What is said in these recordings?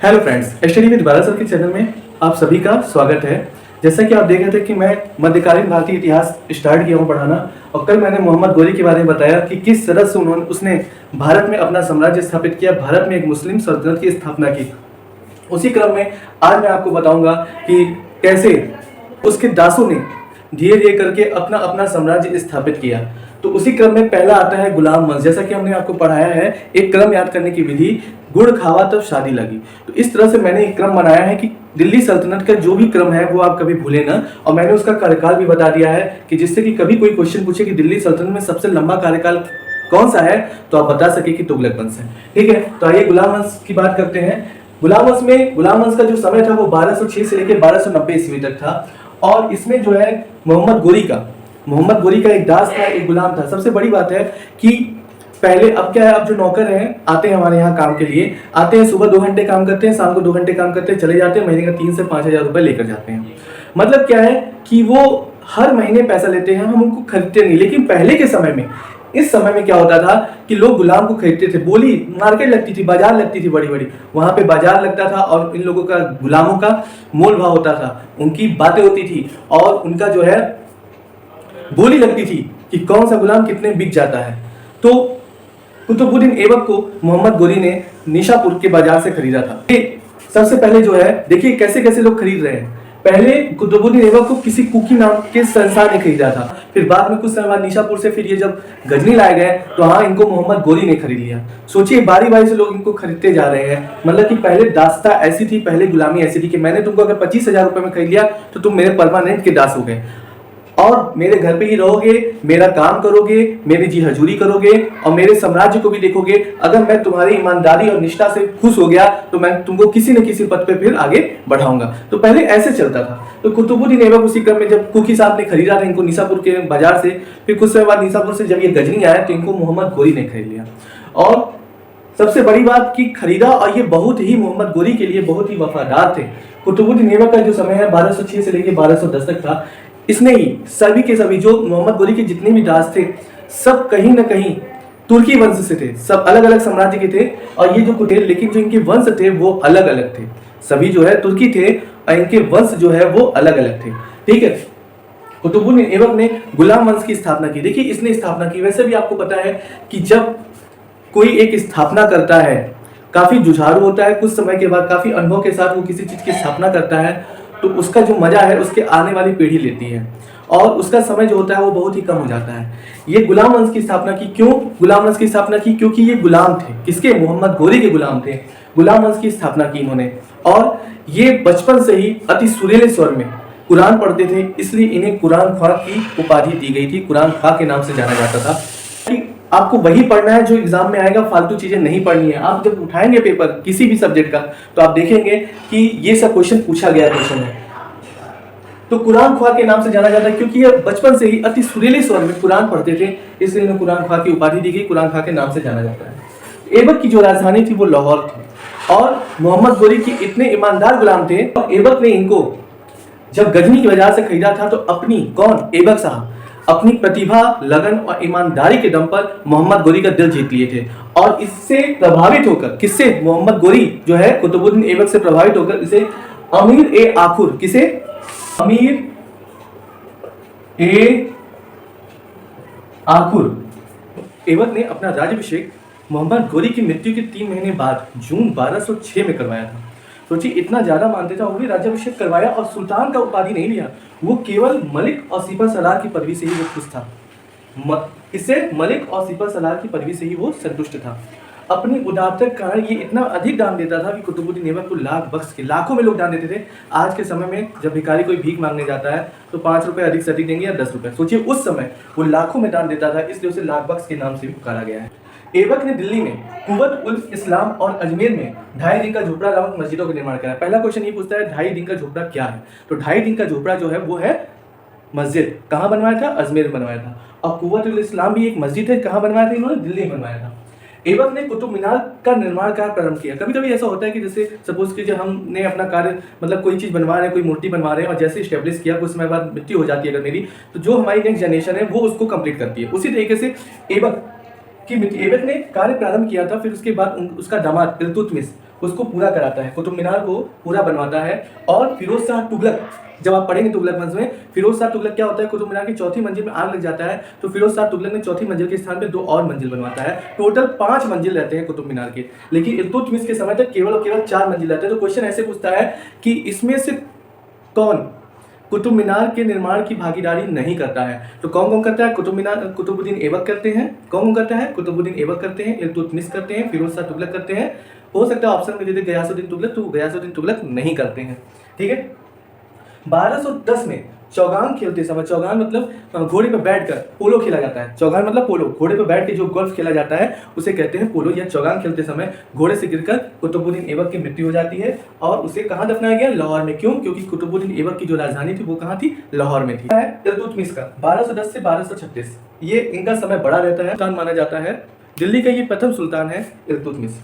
Hello friends, study with Bala sir के channel में आप सभी का स्वागत है। जैसा कि आप देख रहे थे कि मैं मध्यकालीन भारतीय इतिहास स्टार्ट किया हूँ पढ़ाना, और कल मैंने मोहम्मद गोरी के बारे में बताया कि किस तरह से उसने भारत में अपना साम्राज्य स्थापित किया, भारत में एक मुस्लिम सल्तनत की स्थापना की। उसी क्रम में आज मैं आपको बताऊंगा कि कैसे उसके दासों ने धीरे धीरे करके अपना अपना साम्राज्य स्थापित किया। तो उसी क्रम में पहला आता है गुलाम वंश। जैसा कि हमने आपको पढ़ाया है एक क्रम याद करने की विधि, गुड़ खावा तब शादी लगी। तो इस तरह से मैंने एक क्रम बनाया है कि दिल्ली सल्तनत का जो भी क्रम है वो आप कभी भूले ना, और मैंने उसका कार्यकाल भी बता दिया है कि जिससे कि कभी कोई क्वेश्चन पूछे कि दिल्ली सल्तनत में सबसे लंबा कार्यकाल कौन सा है तो आप बता सके कि तुगलक वंश है। ठीक है, तो आइए गुलाम वंश की बात करते हैं। गुलाम वंश का जो समय था वो 1206 से लेकर 1290 ईस्वी तक था, और इसमें जो है मोहम्मद गोरी का एक दास था, एक गुलाम था। सबसे बड़ी बात है कि पहले अब क्या है, अब जो नौकर हैं आते हैं हमारे यहाँ काम के लिए, आते हैं सुबह 2 घंटे काम करते हैं, शाम को 2 घंटे काम करते हैं, चले जाते हैं, महीने का 3 से 5 हजार रुपए लेकर जाते हैं। मतलब क्या है कि वो हर महीने पैसा लेते हैं, हम उनको खरीदते नहीं। लेकिन पहले के समय में, इस समय में क्या होता था कि लोग गुलाम को खरीदते थे। बोली मार्केट लगती थी, बाजार लगती थी बड़ी बड़ी, वहां पे बाजार लगता था और इन लोगों का, गुलामों का मोल भाव होता था, उनकी बातें होती थी और उनका जो है बोली लगती थी कि कौन सा गुलाम कितने बिक जाता है। तो कुतुबुद्दीन ऐबक को मोहम्मद गोरी ने निशापुर के बाजार से खरीदा था। सबसे पहले जो है देखिए कैसे कैसे लोग खरीद रहे हैं। पहले कुतुबुद्दीन ऐबक को किसी कुकी नाम के संस्थान ने खरीदा था, फिर बाद में कुछ समय बाद निशापुर से फिर ये जब गजनी लाए गए तो हाँ इनको मोहम्मद गोरी ने खरीद लिया। सोचिए बारी बारी से लोग इनको खरीदते जा रहे हैं। मतलब कि पहले दास्ता ऐसी थी, पहले गुलामी ऐसी थी कि मैंने तुमको अगर 25,000 रुपए में खरीद लिया तो तुम मेरे परमानेंट के दास हो गए और मेरे घर पे ही रहोगे, मेरा काम करोगे, मेरी जी हजूरी करोगे और मेरे साम्राज्य को भी देखोगे। अगर मैं तुम्हारी ईमानदारी और निष्ठा से खुश हो गया तो मैं तुमको किसी न किसी पद पे फिर आगे बढ़ाऊंगा। तो पहले ऐसे चलता था। तो कुतुबुद्दीन ऐबक उसी क्रम में जब कुकी साहब ने खरीदा था इनको निशापुर के बाजार से, फिर कुछ समय बाद निशापुर से जब ये गजनी आया तो इनको मोहम्मद गोरी ने खरीद लिया। और सबसे बड़ी बात की खरीदा, और ये बहुत ही मोहम्मद गोरी के लिए बहुत ही वफादार थे। कुतुबुद्दीन ऐबक का जो समय है 1206 से लेकर 1210 तक था। इसने ही सभी के सभी जो मोहम्मद गोरी के जितने भी दास थे सब कहीं ना कहीं तुर्की वंश से थे, सब अलग अलग साम्राज्य के थे। और ये जो कुटेल, लेकिन जो इनके वंश थे वो अलग अलग थे। सभी जो है तुर्की थे और इनके वंश जो है वो अलग अलग थे। ठीक है, कुतुबुद्दीन ऐबक ने गुलाम वंश की स्थापना की। देखिए इसने स्थापना की, वैसे भी आपको पता है कि जब कोई एक स्थापना करता है काफी जुझारू होता है, कुछ समय के बाद काफी अनुभव के साथ वो किसी चीज की स्थापना करता है तो उसका जो मजा है उसके आने वाली पीढ़ी लेती है और उसका समय जो होता है वो बहुत ही कम हो जाता है। ये गुलाम वंश की स्थापना की। क्यों गुलाम वंश की स्थापना की? क्योंकि ये गुलाम थे, किसके? मोहम्मद गोरी के गुलाम थे। गुलाम वंश की स्थापना की इन्होंने, और ये बचपन से ही अति सुरीले स्वर में कुरान पढ़ते थे, इसलिए इन्हें कुरान ख्वां की उपाधि दी गई थी। कुरान ख्वां के नाम से जाना जाता था। आपको वही पढ़ना है जो एग्जाम में आएगा, फालतू चीजें नहीं पढ़नी है। आप जब उठाएंगे पेपर किसी भी सब्जेक्ट का तो आप देखेंगे कि ये सब क्वेश्चन पूछा गया क्वेश्चन है। तो कुरान ख्वां के नाम से जाना जाता है क्योंकि ये बचपन से ही अति सुरीले स्वर में कुरान पढ़ते थे, इसलिए इन्हें कुरान ख्वां की उपाधि दी गई। कुरान ख्वां के नाम से जाना जाता है। ऐबक की जो राजधानी थी वो लाहौर थी, और मोहम्मद गोरी की इतने ईमानदार गुलाम थे। ऐबक ने इनको जब गजनी की बाजार से खरीदा था तो अपनी, कौन? ऐबक साहब अपनी प्रतिभा, लगन और ईमानदारी के दम पर मोहम्मद गोरी का दिल जीत लिए थे। और इससे प्रभावित होकर, किससे? मोहम्मद गोरी जो है कुतुबुद्दीन ऐबक से प्रभावित होकर इसे अमीर ए आखुर, किसे? अमीर ए आखुर ऐबक ने अपना राज्याभिषेक मोहम्मद गोरी की मृत्यु के 3 महीने बाद जून 1206 में करवाया था। सोचिए इतना ज्यादा मानते थे और भी राज्याभिषेक करवाया और सुल्तान का उपाधि नहीं लिया। वो केवल मलिक और सिपह सलार की पदवी से ही वो खुश था। इससे मलिक और सिपह सलार की पदवी से ही वो संतुष्ट था। अपनी उदारता के कारण ये इतना अधिक दान देता था कि कुतुबुद्दीन ऐबक को लाख बख्श के, लाखों में लोग दान देते थे। आज के समय में जब भिखारी कोई भीख मांगने जाता है तो 5 रुपए अधिक से अधिक देंगे या 10 रुपए। सोचिए उस समय वो लाखों में दान देता था, इसलिए उसे लाख बख्श के नाम से भी पुकारा गया है। ऐबक ने दिल्ली में कुवत उल इस्लाम और अजमेर में 2.5 दिन का झोपड़ा नामक मस्जिदों का निर्माण करा। पहला क्वेश्चन ये पूछता है 2.5 दिन का झोपड़ा क्या है? तो 2.5 दिन का झोपड़ा जो है वो है मस्जिद। कहाँ बनवाया था? अजमेर में बनवाया था। और कुवत उल इस्लाम भी एक मस्जिद है, कहाँ बनवाया था इन्होंने? दिल्ली में बनवाया था। ऐबक ने कुतुब मीनार का निर्माण कार्य प्रारंभ किया। कभी कभी ऐसा होता है कि जैसे सपोज कीजिए हमने अपना कार्य, मतलब कोई चीज बनवा रहे हैं, कोई मूर्ति बनवा रहे हैं और जैसे स्टेब्लिश किया कुछ समय बाद मृत्यु हो जाती है अगर मेरी, तो जो हमारी नेक्स्ट जनरेशन है वो उसको कंप्लीट करती है। उसी तरीके से ऐबक ने कार्य प्रारंभ किया था। फिर उसके बाद उसका दामाद इल्तुतमिश उसको पूरा कराता है, कुतुब मीनार को पूरा बनवाता है। और फिरोज शाह तुगलक, जब आप पढ़ेंगे तुगलक वंश में, फिरोज शाह तुगलक क्या होता है, कुतुब मीनार की चौथी मंजिल में आग लग जाता है, तो फिरोज शाह तुगलक ने चौथी मंजिल के स्थान पे 2 और मंजिल बनवाता है। टोटल 5 मंजिल रहते हैं कुतुब मीनार के, लेकिन इल्तुतमिश के समय तक केवल और केवल 4 मंजिल रहते हैं। तो क्वेश्चन ऐसे पूछता है कि इसमें से कौन कुतुब मीनार के निर्माण की भागीदारी नहीं करता है? तो कौन कौन करता है? कुतुबुद्दीन ऐबक करते हैं। कौन करता है? कुतुबुद्दीन ऐबक करते हैं, इल्तुतमिश करते हैं, फिरोज शाह तुगलक करते हैं। हो सकता है ऑप्शन में दे दे गयासुद्दीन तुगलक, तो गयासुद्दीन तुगलक नहीं करते हैं। ठीक है। 1210 में चौगान खेलते समय, चौगान मतलब घोड़े पर बैठकर पोलो खेला जाता है। चौगान मतलब पोलो, घोड़े पर बैठ के जो गोल्फ खेला जाता है उसे कहते हैं पोलो। या चौगान खेलते समय घोड़े से गिरकर कुतुबुद्दीन ऐबक की मृत्यु हो जाती है और उसे कहाँ दफनाया गया? लाहौर में। क्यों? क्योंकि कुतुबुद्दीन ऐबक की जो राजधानी थी वो कहाँ थी? लाहौर में थी। इल्तुतमिश का 1210 से 1236 ये इनका समय बड़ा रहता है। सुल्तान माना जाता है, दिल्ली का ये प्रथम सुल्तान है इल्तुतमिश।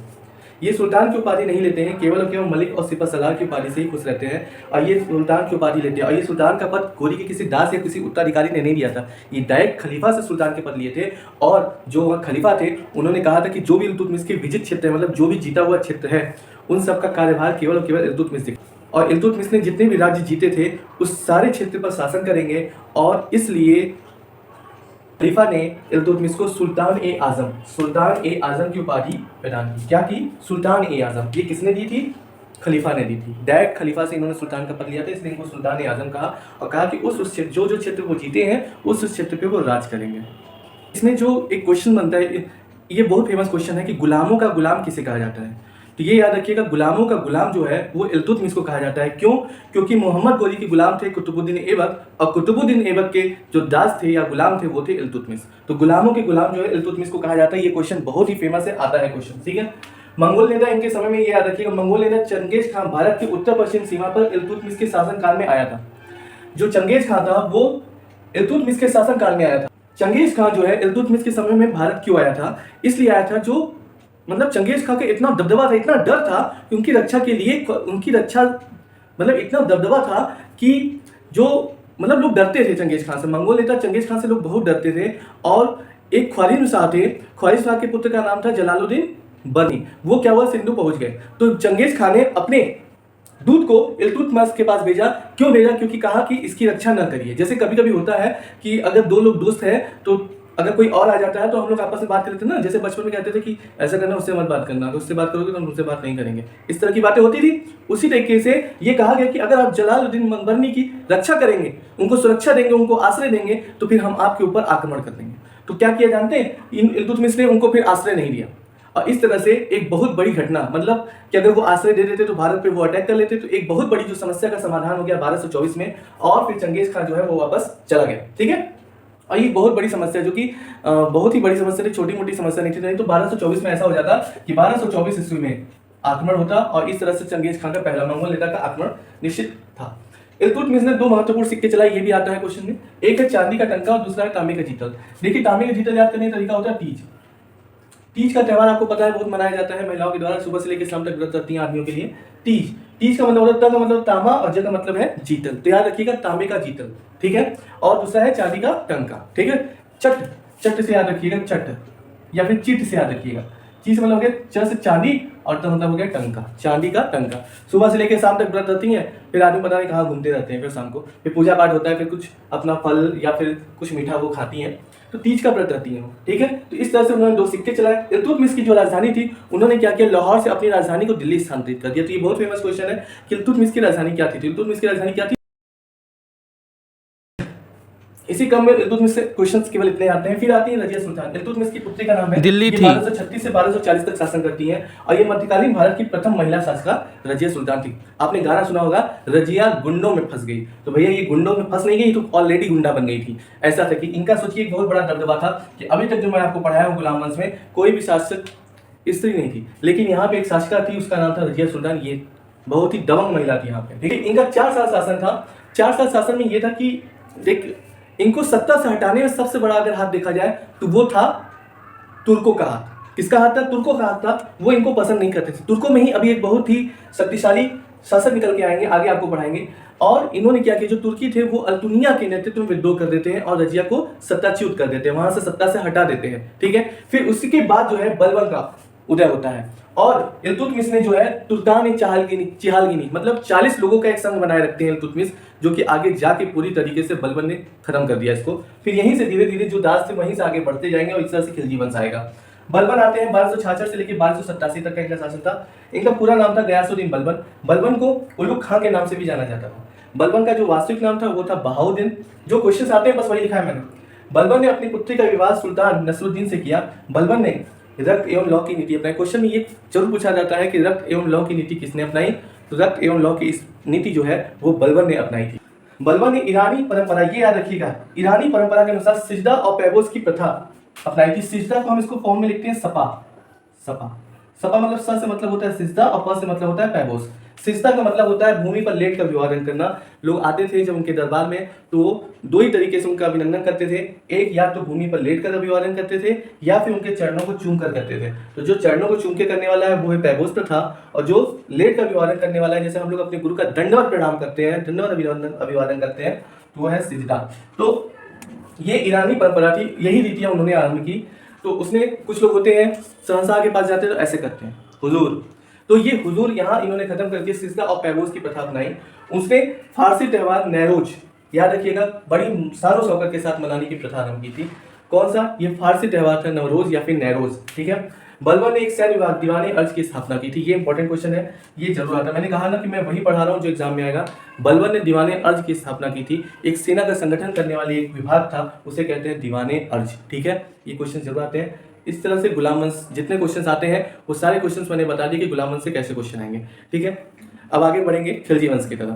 ये सुल्तान की उपाधि नहीं लेते हैं, केवल और केवल मलिक और सिपहसालार की उपाधि से ही खुश रहते हैं। और ये सुल्तान की उपाधि लेते हैं। और ये सुल्तान का पद घोरी के किसी दास या किसी उत्तराधिकारी ने नहीं दिया था, ये डायरेक्ट खलीफा से सुल्तान के पद लिए थे। और जो वह खलीफा थे उन्होंने कहा था कि जो भी इल्तुतमिश के विजित क्षेत्र है, मतलब जो भी जीता हुआ क्षेत्र है, उन सबका कार्यभार केवल और केवल इल्तुतमिश दिखा। और इल्तुतमिश ने जितने भी राज्य जीते थे उस सारे क्षेत्र पर शासन करेंगे, और इसलिए खलीफा ने इल्तुतमिश को सुल्तान ए आजम की उपाधि प्रदान की। क्या की? सुल्तान ए आजम। ये किसने दी थी? खलीफा ने दी थी। डायरेक्ट खलीफा से इन्होंने सुल्तान का पद लिया था, इसलिए इनको सुल्तान ए आजम कहा। और कहा कि उस जो क्षेत्र वो जीते हैं उस क्षेत्र पे वो राज करेंगे। इसमें जो एक क्वेश्चन बनता है, ये बहुत फेमस क्वेश्चन है कि गुलामों का गुलाम किसे कहा जाता है? तो ये याद रखिएगा, गुलामों का गुलाम जो है वो इल्तुतमिश को कहा जाता है। क्यों? क्योंकि मोहम्मद गोरी के गुलाम थे कुतुबुद्दीन ऐबक, और कुतुबुद्दीन ऐबक के जो दास थे या गुलाम थे वो थे इल्तुतमिश। तो गुलामों के गुलाम जो है इल्तुतमिश को कहा जाता है। ये क्वेश्चन बहुत ही फेमस है, आता है क्वेश्चन। ठीक है। मंगोल नेता इनके समय में, ये याद रखिएगा, मंगोल नेता चंगेज खान भारत के उत्तर पश्चिम सीमा पर इल्तुतमिश के शासनकाल में आया था। जो चंगेज खान था वो इल्तुतमिश के शासनकाल में आया था। चंगेज खान जो है इल्तुतमिश के समय में भारत क्यों आया था? इसलिए आया था, जो मतलब चंगेज खान का इतना दबदबा था, इतना डर था कि उनकी रक्षा के लिए, उनकी रक्षा मतलब इतना दबदबा था कि जो मतलब लोग डरते थे चंगेज खान से। मंगोल नेता चंगेज खान से लोग बहुत डरते थे। और एक ख्वारिज़म शाह थे, ख्वारिज़म शाह के पुत्र का नाम था जलालुद्दीन बनी। वो क्या हुआ? सिंधु पहुंच गए। तो चंगेज खान ने अपने दूत को इल्तुतमिश के पास भेजा। क्यों भेजा? क्योंकि कहा कि इसकी रक्षा न करिए। जैसे कभी कभी होता है कि अगर 2 लोग दोस्त हैं, तो अगर कोई और आ जाता है तो हम लोग आपस में बात कर लेते हैं ना। जैसे बचपन में कहते थे कि ऐसा करना, उससे मत बात करना, तो उससे बात करोगे तो हम उससे बात नहीं करेंगे। इस तरह की बातें होती थी। उसी तरीके से ये कहा गया कि अगर आप जलालुद्दीन बनी की रक्षा करेंगे, उनको सुरक्षा देंगे, उनको आश्रय देंगे, तो फिर हम आपके ऊपर आक्रमण कर देंगे। तो क्या किया जानते हैं? इल्तुतमिश ने उनको फिर आश्रय नहीं दिया। और इस तरह से एक बहुत बड़ी घटना, मतलब कि अगर वो आश्रय दे देते तो भारत पे वो अटैक कर लेते, तो एक बहुत बड़ी जो समस्या का समाधान हो गया 1224 में। और फिर चंगेज खान जो है वो वापस चला गया। ठीक है। और ये बहुत बड़ी समस्या, जो कि बहुत ही बड़ी समस्या थी, छोटी मोटी समस्या नहीं थी। नहीं तो 1224 में ऐसा हो जाता कि 1224 ईस्वी में आक्रमण होता, और इस तरह से चंगेज खान का पहला मंगोल नेता का आक्रमण निश्चित था। इल्तुतमिश ने 2 महत्वपूर्ण सिक्के चलाए, ये भी आता है क्वेश्चन में। एक है चांदी का टंका और दूसरा है तांबे का जीतल। देखिए, तांबे का जीतल याद करने का तरीका होता है तीज। तीज का त्यौहार आपको पता है बहुत मनाया जाता है महिलाओं के द्वारा, सुबह से लेकर शाम तक व्रत रखती हैं आदमियों के लिए। तीज का मतलब होता है, का मतलब तांबा, और ज का मतलब है जीतल। तो याद रखिएगा तांबे का जीतल। ठीक है। और दूसरा है चांदी का टंका। ठीक है। चट से याद रखिएगा, चट, या फिर चिट से याद रखिएगा। चीज मतलब हो गया च से चांदी, और तो मतलब हो गया टंका, चांदी का टंका। सुबह से लेकर शाम तक व्रत रहती हैं, फिर आदमी पता नहीं कहाँ घूमते रहते हैं। फिर शाम को फिर पूजा पाठ होता है, फिर कुछ अपना फल या फिर कुछ मीठा वो खाती हैं। तो तीज का व्रत रहती हैं। ठीक है। तो इस तरह से उन्होंने 2 सिक्के चलाए। इल्तुतमिश की जो राजधानी थी, उन्होंने क्या किया? लाहौर से अपनी राजधानी को दिल्ली स्थानांतरित कर दिया। तो ये बहुत फेमस क्वेश्चन है कि इल्तुतमिश की राजधानी क्या थी? इल्तुतमिश की राजधानी क्या थी? इसी क्रम में इल्तुतमिश से क्वेश्चंस केवल इतने आते हैं। फिर आती है रजिया सुल्तान। इल्तुतमिश की पुत्री का नाम है दिल्ली थी। 1236 से 1240 तक शासन करती हैं, और ये मध्यकालीन भारत की प्रथम महिला शासिका रजिया सुल्तान थी। आपने गाना सुना होगा, रजिया गुंडों में फंस गई। तो भैया ये गुंडों में फंस नहीं गई, तो ऑलरेडी गुंडा बन गई थी। ऐसा था कि इनका सोचिए एक बहुत बड़ा दबदबा था कि अभी तक जो मैं आपको पढ़ाया हूँ गुलाम वंश में, कोई भी शासक स्त्री नहीं थी, लेकिन यहाँ पे एक शासिका थी, उसका नाम था रजिया सुल्तान। ये बहुत ही दबंग महिला थी यहाँ पे। ठीक है। इनका 4 साल शासन था। 4 साल शासन में ये था कि देख, इनको सत्ता से हटाने में सबसे बड़ा अगर हाथ देखा जाए तो वो था तुर्कों का हाथ। किसका हाथ था? तुर्कों का हाथ था। वो इनको पसंद नहीं करते थे। तुर्कों में ही अभी एक बहुत ही शक्तिशाली शासक निकल के आएंगे, आगे आपको पढ़ाएंगे। और इन्होंने क्या किया, जो तुर्की थे वो अल्तुनिया के नेतृत्व में विद्रोह कर देते हैं और रजिया को सत्ताच्युत कर देते हैं, वहां से सत्ता से हटा देते हैं। ठीक है। फिर उसी के बाद जो है बलबन का उदय होता है, और इल्तुतमिश ने जो है तुर्कान चिहालगिनी मतलब 40 लोगों का एक संघ बनाए रखते हैं इल्तुतमिश, जो कि आगे जाके पूरी तरीके से बलबन ने खत्म कर दिया इसको। फिर यहीं से धीरे धीरे जो दास थे वहीं से आगे बढ़ते जाएंगे और इस तरह से खिलजी वंश आएगा। बलबन आते हैं 1266 से लेकर 1287 तक का इनका शासन था। इनका पूरा नाम था गयासुद्दीन बलबन। बलबन को उलुग खां के नाम से भी जाना जाता था। बलबन का जो वास्तविक नाम था वो था बहाउद्दीन। जो क्वेश्चन आते हैं बस वही लिखा है मैंने। बलबन ने अपनी पुत्री का विवाह सुल्तान नसरुद्दीन से किया। बलबन ने रक्त एवं लौ की नीति अपनाई। क्वेश्चन में ये जरूर पूछा जाता है कि रक्त एवं लौ की नीति किसने अपनाई, तो रक्त एवं लौ की इस नीति जो है वो बलबन ने अपनाई थी। बलबन ने ईरानी परंपरा, ये याद रखिएगा, ईरानी परंपरा के अनुसार सिजदा और पैबोस की प्रथा अपनाई थी। सिजदा को हम इसको फॉर्म में लिखते हैं सपा। सपा मतलब स से मतलब होता है सिजदा और प से मतलब होता है पैबोस। सिजदा का मतलब होता है भूमि पर लेट कर अभिवादन करना। लोग आते थे जब उनके दरबार में तो दो ही तरीके से उनका अभिनंदन करते थे। एक, या तो भूमि पर लेट कर अभिवादन करते थे या फिर उनके चरणों को चूम कर करते थे। तो जो चरणों को चूम के करने वाला है वो है पैबोस प्रथा, और जो लेट कर अभिवादन करने वाला है, जैसे हम लोग अपने गुरु का दंडवत प्रणाम करते हैं, दंडवत अभिवादन करते हैं, तो वो है सिजदा। तो ये ईरानी परंपरा थी, यही रीतियां उन्होंने आरंभ की। तो उसने कुछ लोग होते हैं शहंशाह के पास जाते हैं तो ऐसे करते हैं हुजूर, तो ये हुजूर यहाँ इन्होंने खत्म करके सिजदा और पैबोस की प्रथा अपनाई। उसने फारसी त्यौहार नैरोज, याद रखिएगा, बड़ी शान शौकत के साथ मनाने की प्रथा आरंभ की थी। कौन सा? ये फारसी त्यौहार था नवरोज या फिर नैरोज, ठीक है। बलबन ने एक सैन्य विभाग दीवाने अर्ज की स्थापना की थी। ये इंपॉर्टेंट क्वेश्चन है, ये जरूर आता है। मैंने कहा ना कि मैं वही पढ़ा रहा हूँ जो एग्जाम में आएगा। बलबन ने दीवाने अर्ज की स्थापना की थी। एक सेना का संगठन करने वाली एक विभाग था, उसे कहते हैं दीवाने अर्ज, ठीक है। ये क्वेश्चन जरूर आते हैं। इस तरह से गुलाम वंश जितने क्वेश्चन आते हैं वो सारे क्वेश्चन मैंने बता दिए कि गुलाम वंश से कैसे क्वेश्चन आएंगे, ठीक है। अब आगे बढ़ेंगे खिलजी वंश की तरफ।